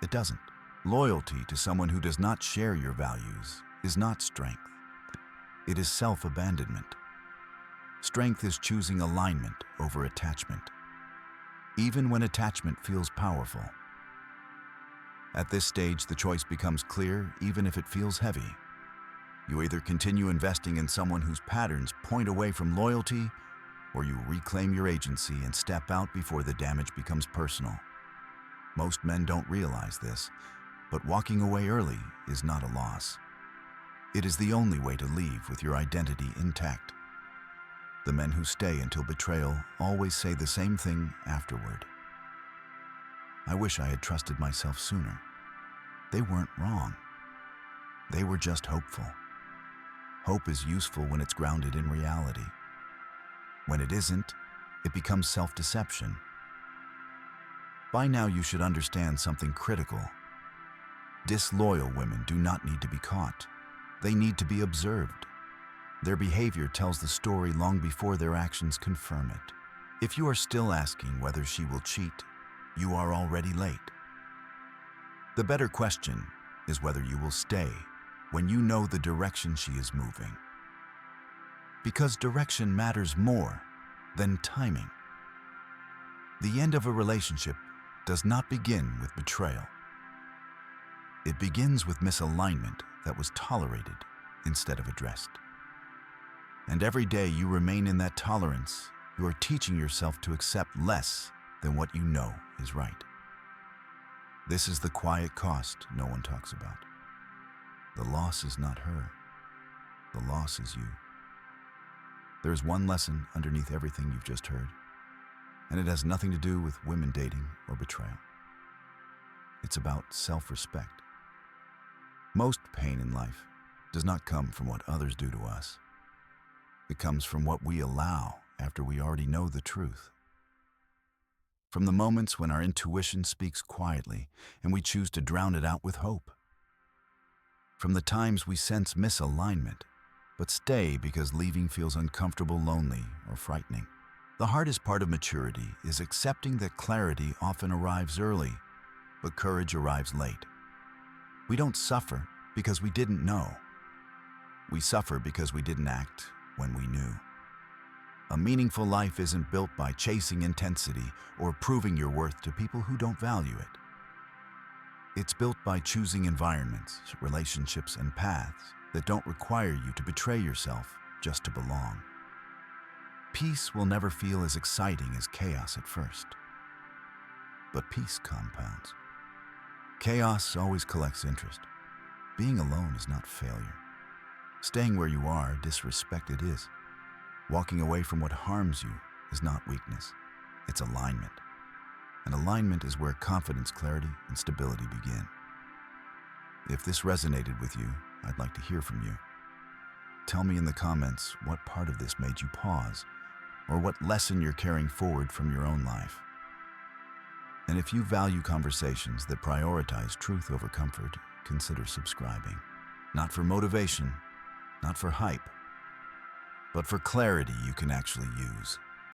It doesn't. Loyalty to someone who does not share your values is not strength. It is self-abandonment. Strength is choosing alignment over attachment, even when attachment feels powerful. At this stage, the choice becomes clear, even if it feels heavy. You either continue investing in someone whose patterns point away from loyalty, or you reclaim your agency and step out before the damage becomes personal. Most men don't realize this, but walking away early is not a loss. It is the only way to leave with your identity intact. The men who stay until betrayal always say the same thing afterward. I wish I had trusted myself sooner. They weren't wrong. They were just hopeful. Hope is useful when it's grounded in reality. When it isn't, it becomes self-deception. By now you should understand something critical. Disloyal women do not need to be caught. They need to be observed. Their behavior tells the story long before their actions confirm it. If you are still asking whether she will cheat, you are already late. The better question is whether you will stay when you know the direction she is moving. Because direction matters more than timing. The end of a relationship does not begin with betrayal. It begins with misalignment that was tolerated instead of addressed. And every day you remain in that tolerance, you are teaching yourself to accept less than what you know is right. This is the quiet cost no one talks about. The loss is not her. The loss is you. There is one lesson underneath everything you've just heard, and it has nothing to do with women dating or betrayal. It's about self-respect. Most pain in life does not come from what others do to us. It comes from what we allow after we already know the truth. From the moments when our intuition speaks quietly and we choose to drown it out with hope. From the times we sense misalignment, but stay because leaving feels uncomfortable, lonely, or frightening. The hardest part of maturity is accepting that clarity often arrives early, but courage arrives late. We don't suffer because we didn't know. We suffer because we didn't act when we knew. A meaningful life isn't built by chasing intensity or proving your worth to people who don't value it. It's built by choosing environments, relationships, and paths that don't require you to betray yourself just to belong. Peace will never feel as exciting as chaos at first. But peace compounds. Chaos always collects interest. Being alone is not failure. Staying where you are, disrespected is. Walking away from what harms you is not weakness, it's alignment. And alignment is where confidence, clarity, and stability begin. If this resonated with you, I'd like to hear from you. Tell me in the comments what part of this made you pause, or what lesson you're carrying forward from your own life. And if you value conversations that prioritize truth over comfort, consider subscribing. Not for motivation, not for hype, but for clarity you can actually use.